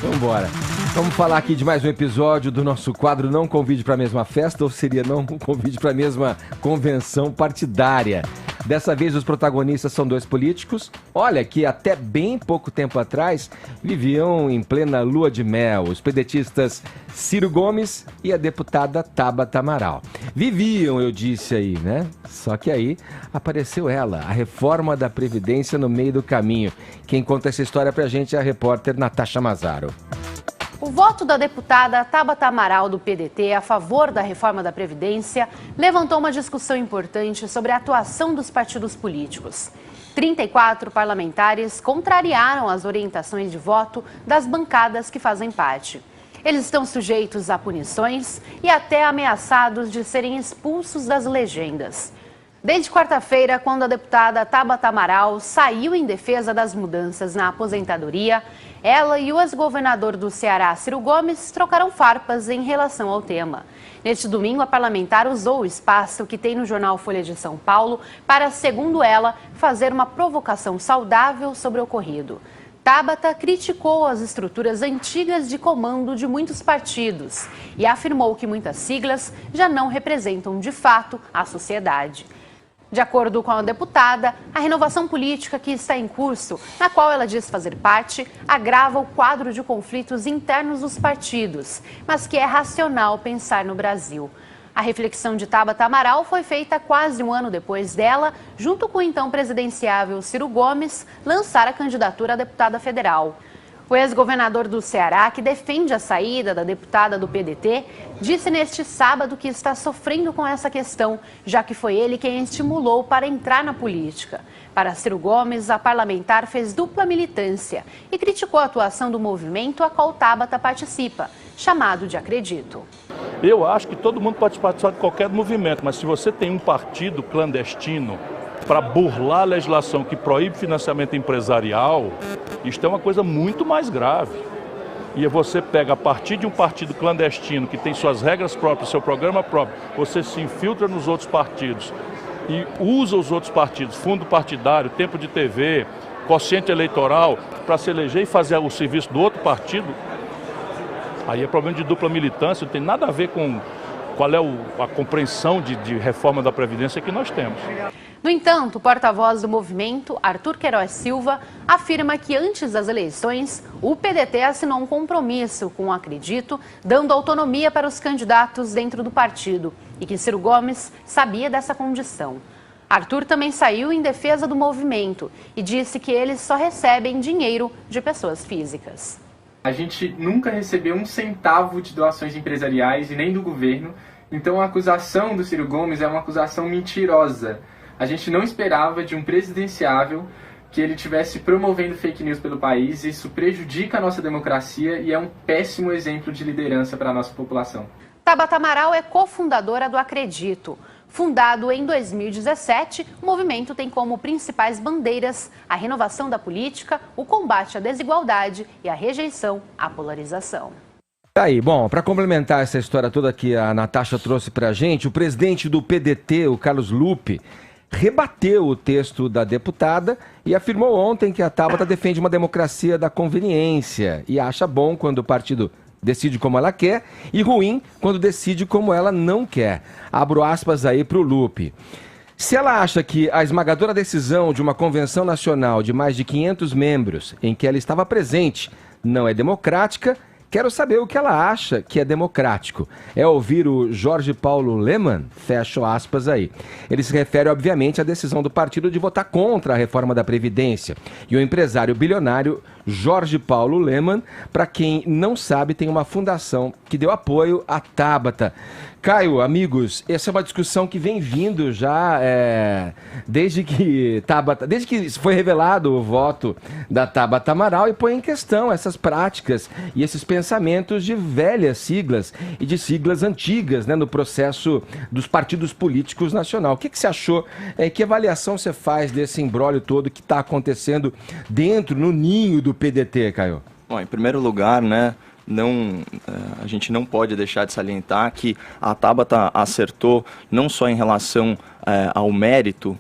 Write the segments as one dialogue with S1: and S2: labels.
S1: Vambora. Vamos falar aqui de mais um episódio do nosso quadro Não Convide para a Mesma Festa, ou seria Não Convide para a Mesma Convenção Partidária. Dessa vez os protagonistas são dois políticos, olha, que até bem pouco tempo atrás viviam em plena lua de mel, os pedetistas Ciro Gomes e a deputada Tabata Amaral. Viviam, eu disse aí, né? Só que aí apareceu ela, a reforma da Previdência no meio do caminho. Quem conta essa história pra gente é a repórter Natasha Mazaro.
S2: O voto da deputada Tabata Amaral, do PDT, a favor da reforma da Previdência, levantou uma discussão importante sobre a atuação dos partidos políticos. 34 parlamentares contrariaram as orientações de voto das bancadas que fazem parte. Eles estão sujeitos a punições e até ameaçados de serem expulsos das legendas. Desde quarta-feira, quando a deputada Tabata Amaral saiu em defesa das mudanças na aposentadoria, ela e o ex-governador do Ceará, Ciro Gomes, trocaram farpas em relação ao tema. Neste domingo, a parlamentar usou o espaço que tem no jornal Folha de São Paulo para, segundo ela, fazer uma provocação saudável sobre o ocorrido. Tabata criticou as estruturas antigas de comando de muitos partidos e afirmou que muitas siglas já não representam de fato a sociedade. De acordo com a deputada, a renovação política que está em curso, na qual ela diz fazer parte, agrava o quadro de conflitos internos dos partidos, mas que é racional pensar no Brasil. A reflexão de Tabata Amaral foi feita quase um ano depois dela, junto com o então presidenciável Ciro Gomes, lançar a candidatura a deputada federal. O ex-governador do Ceará, que defende a saída da deputada do PDT, disse neste sábado que está sofrendo com essa questão, já que foi ele quem estimulou para entrar na política. Para Ciro Gomes, a parlamentar fez dupla militância e criticou a atuação do movimento a qual Tabata participa, chamado de Acredito.
S3: Eu acho que todo mundo pode participar de qualquer movimento, mas se você tem um partido clandestino para burlar a legislação que proíbe financiamento empresarial, isto é uma coisa muito mais grave. E você pega a partir de um partido clandestino que tem suas regras próprias, seu programa próprio, você se infiltra nos outros partidos e usa os outros partidos, fundo partidário, tempo de TV, quociente eleitoral, para se eleger e fazer o serviço do outro partido. Aí é problema de dupla militância, não tem nada a ver com qual é a compreensão de reforma da Previdência que nós temos.
S2: No entanto, o porta-voz do movimento, Arthur Queiroz Silva, afirma que antes das eleições, o PDT assinou um compromisso com o Acredito, dando autonomia para os candidatos dentro do partido e que Ciro Gomes sabia dessa condição. Arthur também saiu em defesa do movimento e disse que eles só recebem dinheiro de pessoas físicas.
S4: A gente nunca recebeu um centavo de doações empresariais e nem do governo, então a acusação do Ciro Gomes é uma acusação mentirosa. A gente não esperava de um presidenciável que ele estivesse promovendo fake news pelo país. Isso prejudica a nossa democracia e é um péssimo exemplo de liderança para a nossa população.
S2: Tabata Amaral é cofundadora do Acredito. Fundado em 2017, o movimento tem como principais bandeiras a renovação da política, o combate à desigualdade e a rejeição à polarização.
S1: Aí, bom, para complementar essa história toda que a Natasha trouxe pra gente, o presidente do PDT, o Carlos Lupe, rebateu o texto da deputada e afirmou ontem que a Tabata defende uma democracia da conveniência e acha bom quando o partido decide como ela quer e ruim quando decide como ela não quer. Abro aspas aí para o Lupe. Se ela acha que a esmagadora decisão de uma convenção nacional de mais de 500 membros em que ela estava presente não é democrática, quero saber o que ela acha que é democrático. É ouvir o Jorge Paulo Lemann? Fecho aspas aí. Ele se refere, obviamente, à decisão do partido de votar contra a reforma da Previdência. E o empresário bilionário Jorge Paulo Lemann, para quem não sabe, tem uma fundação que deu apoio à Tabata. Caio, amigos, essa é uma discussão que vem vindo já desde que foi revelado o voto da Tabata Amaral e põe em questão essas práticas e esses pensamentos de velhas siglas e de siglas antigas, né, no processo dos partidos políticos nacional. O que você achou? Que avaliação você faz desse imbróglio todo que está acontecendo dentro, no ninho do PDT, Caio?
S5: Bom, em primeiro lugar, né, a gente não pode deixar de salientar que a Tabata acertou não só em relação ao mérito,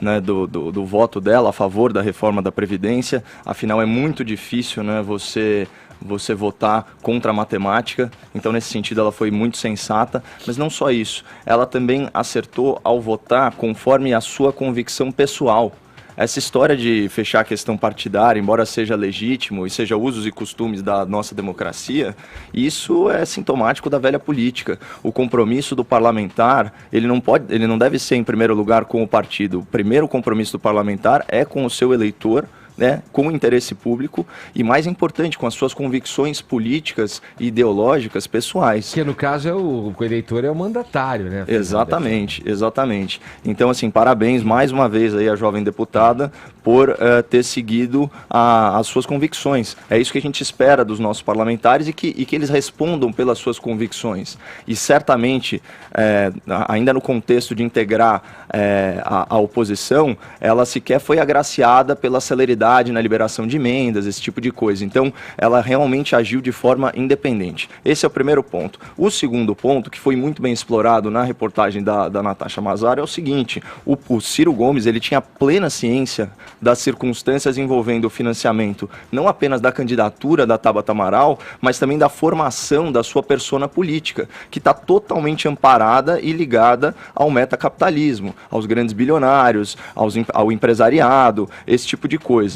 S5: né, do voto dela a favor da reforma da Previdência. Afinal, é muito difícil, né, você você votar contra a matemática. Então, nesse sentido, ela foi muito sensata. Mas não só isso, ela também acertou ao votar conforme a sua convicção pessoal. Essa história de fechar a questão partidária, embora seja legítimo e seja usos e costumes da nossa democracia, isso é sintomático da velha política. O compromisso do parlamentar, ele não deve ser em primeiro lugar com o partido. O primeiro compromisso do parlamentar é com o seu eleitor, né, com o interesse público e, mais importante, com as suas convicções políticas e ideológicas pessoais.
S1: Que no caso o eleitor é o mandatário, né?
S5: Exatamente, exatamente. Então, assim, parabéns mais uma vez aí à jovem deputada por ter seguido as suas convicções. É isso que a gente espera dos nossos parlamentares e que eles respondam pelas suas convicções. E certamente, ainda no contexto de integrar a oposição, ela sequer foi agraciada pela celeridade na liberação de emendas, esse tipo de coisa. Então, ela realmente agiu de forma independente. Esse é o primeiro ponto. O segundo ponto, que foi muito bem explorado na reportagem da Natasha Mazzaro, é o seguinte: o Ciro Gomes, ele tinha plena ciência das circunstâncias envolvendo o financiamento, não apenas da candidatura da Tabata Amaral, mas também da formação da sua persona política, que está totalmente amparada e ligada ao metacapitalismo, aos grandes bilionários, ao empresariado, esse tipo de coisa.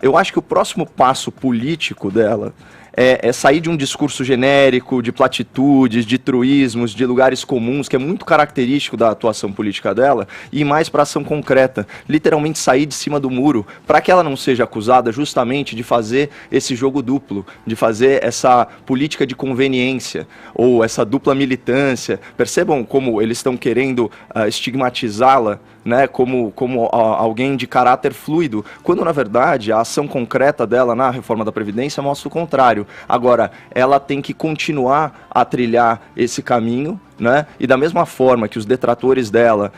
S5: Eu acho que o próximo passo político dela é sair de um discurso genérico, de platitudes, de truísmos, de lugares comuns, que é muito característico da atuação política dela, e ir mais para ação concreta, literalmente sair de cima do muro, para que ela não seja acusada justamente de fazer esse jogo duplo, de fazer essa política de conveniência, ou essa dupla militância. Percebam como eles estão querendo estigmatizá-la, né, como alguém de caráter fluido, quando na verdade a ação concreta dela na reforma da Previdência mostra o contrário. Agora, ela tem que continuar a trilhar esse caminho, né? E da mesma forma que os detratores dela,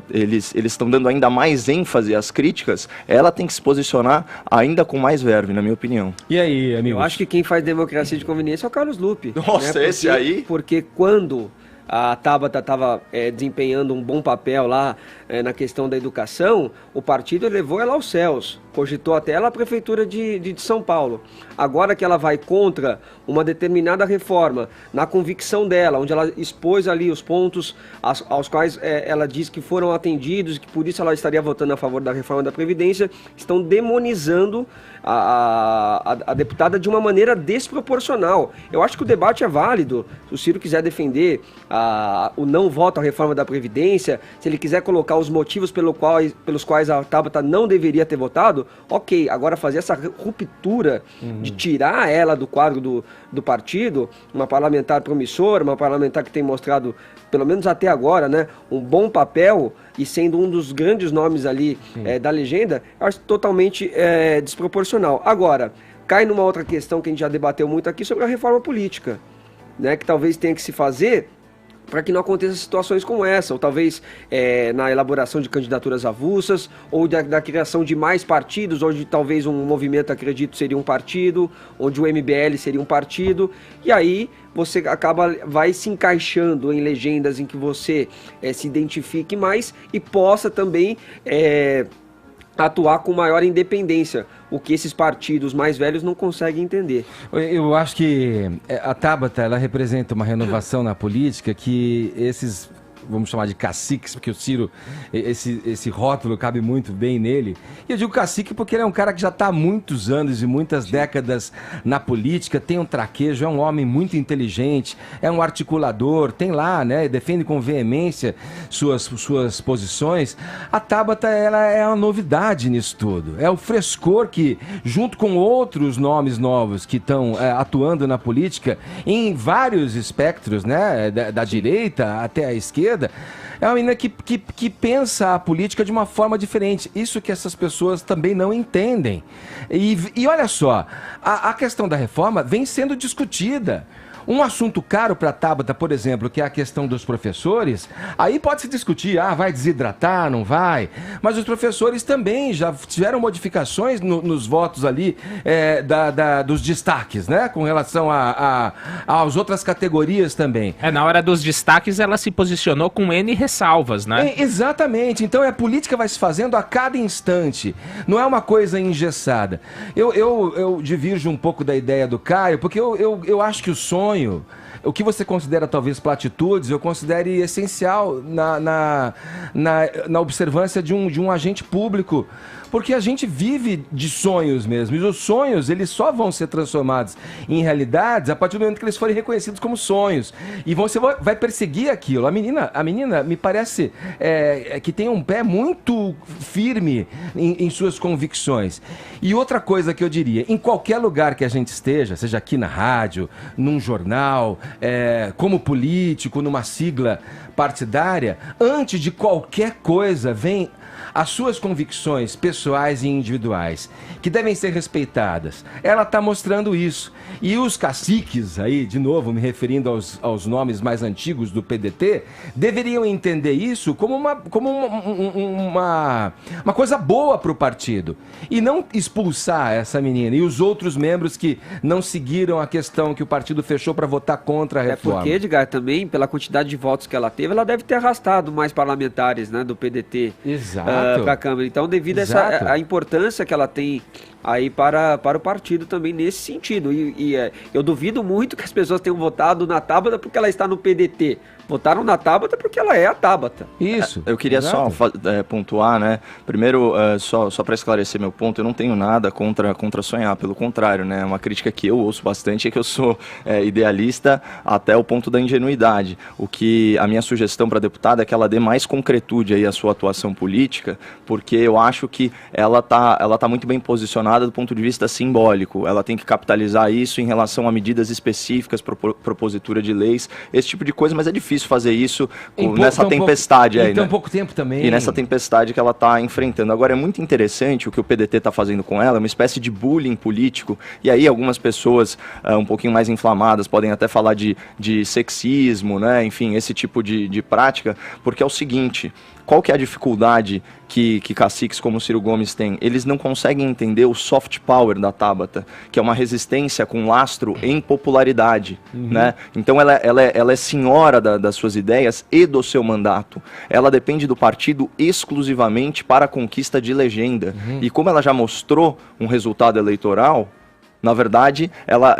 S5: eles estão dando ainda mais ênfase às críticas, ela tem que se posicionar ainda com mais verve, na minha opinião.
S1: E aí, amigo?
S6: Eu acho que quem faz democracia de conveniência é o Carlos Lupe.
S5: Nossa, né? Esse aí?
S6: Porque quando a Tabata estava desempenhando um bom papel lá na questão da educação, o partido levou ela aos céus, cogitou até ela a prefeitura de São Paulo. Agora que ela vai contra uma determinada reforma, na convicção dela, onde ela expôs ali os pontos aos quais ela diz que foram atendidos, que por isso ela estaria votando a favor da reforma da Previdência, estão demonizando a deputada de uma maneira desproporcional. Eu acho que o debate é válido. Se o Ciro quiser defender o não voto à reforma da Previdência, se ele quiser colocar os motivos pelos quais a Tabata não deveria ter votado, ok. Agora fazer essa ruptura de tirar ela do quadro do partido, uma parlamentar promissora, uma parlamentar que tem mostrado, pelo menos até agora, né, um bom papel e sendo um dos grandes nomes ali da legenda, eu acho totalmente desproporcional. Agora, cai numa outra questão que a gente já debateu muito aqui sobre a reforma política, né, que talvez tenha que se fazer para que não aconteçam situações como essa, ou talvez na elaboração de candidaturas avulsas, ou da criação de mais partidos, onde talvez um movimento, acredito, seria um partido, onde o MBL seria um partido, e aí você vai se encaixando em legendas em que você se identifique mais e possa também atuar com maior independência, o que esses partidos mais velhos não conseguem entender.
S1: Eu acho que a Tabata, ela representa uma renovação na política que esses, vamos chamar de caciques, porque o Ciro, esse rótulo cabe muito bem nele. E eu digo cacique porque ele é um cara que já está há muitos anos e muitas décadas na política, tem um traquejo, é um homem muito inteligente, é um articulador, tem lá, né, defende com veemência suas posições. A Tabata, ela é a novidade nisso tudo, é o frescor que, junto com outros nomes novos que estão atuando na política, em vários espectros, né, da direita até a esquerda, é uma menina que pensa a política de uma forma diferente. Isso que essas pessoas também não entendem. E olha só, a questão da reforma vem sendo discutida. Um assunto caro para a Tabata, por exemplo, que é a questão dos professores, aí pode se discutir, vai desidratar, não vai, mas os professores também já tiveram modificações nos votos ali dos destaques, né, com relação às outras categorias também.
S7: Na hora dos destaques ela se posicionou com N ressalvas. ressalvas, né?
S1: Exatamente. Então a política vai se fazendo a cada instante. Não é uma coisa engessada. Eu divirjo um pouco da ideia do Caio, porque eu acho que o sonho, o que você considera talvez platitudes, eu considero essencial na observância de um agente público. Porque a gente vive de sonhos mesmo. E os sonhos, eles só vão ser transformados em realidades a partir do momento que eles forem reconhecidos como sonhos. E você vai perseguir aquilo. A menina me parece que tem um pé muito firme em suas convicções. E outra coisa que eu diria, em qualquer lugar que a gente esteja, seja aqui na rádio, num jornal, como político, numa sigla partidária, antes de qualquer coisa vem as suas convicções pessoais e individuais, que devem ser respeitadas. Ela está mostrando isso. E os caciques, aí, de novo, me referindo aos nomes mais antigos do PDT, deveriam entender isso como uma coisa boa para o partido. E não expulsar essa menina e os outros membros que não seguiram a questão que o partido fechou para votar contra a reforma.
S6: Porque, Edgar, também, pela quantidade de votos que ela teve, ela deve ter arrastado mais parlamentares, né, do PDT.
S1: Exato.
S6: Para a Câmara. Então, devido a importância que ela tem aí para o partido também nesse sentido. Eu duvido muito que as pessoas tenham votado na Tabata porque ela está no PDT. Votaram na Tabata porque ela é a Tabata.
S1: Isso.
S5: Eu queria só pontuar, né? Primeiro, só para esclarecer meu ponto, eu não tenho nada contra sonhar, pelo contrário, né? Uma crítica que eu ouço bastante é que eu sou idealista até o ponto da ingenuidade. O que a minha sugestão para a deputada é que ela dê mais concretude aí à sua atuação política, porque eu acho que ela tá muito bem posicionada do ponto de vista simbólico. Ela tem que capitalizar isso em relação a medidas específicas, propositura de leis, esse tipo de coisa, mas é difícil fazer isso nessa tempestade aí, né?
S1: Tem pouco tempo também.
S5: E nessa tempestade que ela está enfrentando. Agora, é muito interessante o que o PDT está fazendo com ela, uma espécie de bullying político, e aí algumas pessoas um pouquinho mais inflamadas podem até falar de sexismo, né? Enfim, esse tipo de prática, porque é o seguinte: qual que é a dificuldade que caciques como o Ciro Gomes têm? Eles não conseguem entender o soft power da Tabata, que é uma resistência com lastro em popularidade, né? Então ela é senhora das suas ideias e do seu mandato. Ela depende do partido exclusivamente para a conquista de legenda. E como ela já mostrou um resultado eleitoral, na verdade, ela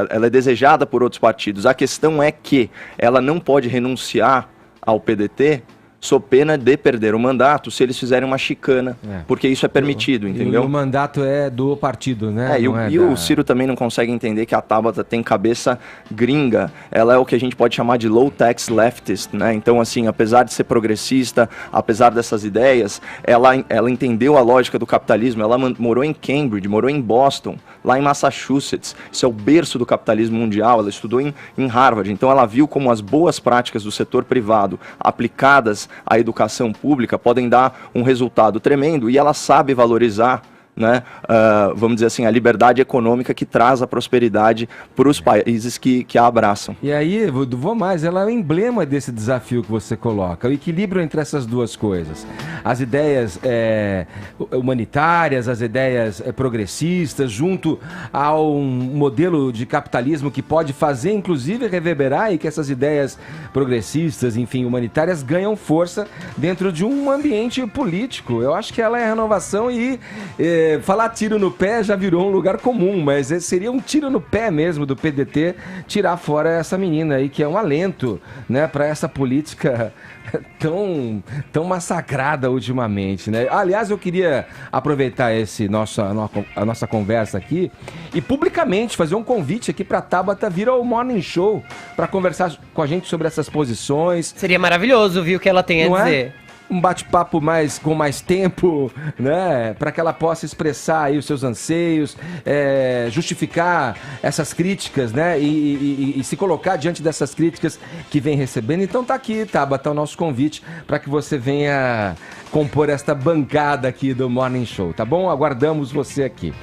S5: é desejada por outros partidos. A questão é que ela não pode renunciar ao PDT sob pena de perder o mandato se eles fizerem uma chicana, porque isso é permitido, entendeu?
S1: E o mandato é do partido, né?
S5: O Ciro também não consegue entender que a Tabata tem cabeça gringa, ela é o que a gente pode chamar de low-tax leftist, né? Então, assim, apesar de ser progressista, apesar dessas ideias, ela entendeu a lógica do capitalismo, ela morou em Cambridge, morou em Boston, lá em Massachusetts, isso é o berço do capitalismo mundial, ela estudou em Harvard, então ela viu como as boas práticas do setor privado aplicadas à educação pública podem dar um resultado tremendo, e ela sabe valorizar, né, vamos dizer assim, a liberdade econômica que traz a prosperidade para os países que a abraçam.
S1: E aí, vou mais, ela é o emblema desse desafio que você coloca, o equilíbrio entre essas duas coisas. As ideias humanitárias, as ideias progressistas, junto ao modelo de capitalismo que pode fazer, inclusive, reverberar, e que essas ideias progressistas, enfim, humanitárias, ganham força dentro de um ambiente político. Eu acho que ela é a renovação e... falar tiro no pé já virou um lugar comum, mas seria um tiro no pé mesmo do PDT tirar fora essa menina aí, que é um alento, né, para essa política tão massacrada ultimamente, né? Aliás, eu queria aproveitar a nossa conversa aqui e publicamente fazer um convite aqui para a Tabata vir ao Morning Show para conversar com a gente sobre essas posições.
S8: Seria maravilhoso, viu, o que ela tem a dizer.
S1: Um bate-papo com mais tempo, né, para que ela possa expressar aí os seus anseios, justificar essas críticas, né, e se colocar diante dessas críticas que vem recebendo. Então tá aqui, Tabata, o nosso convite para que você venha compor esta bancada aqui do Morning Show, tá bom? Aguardamos você aqui.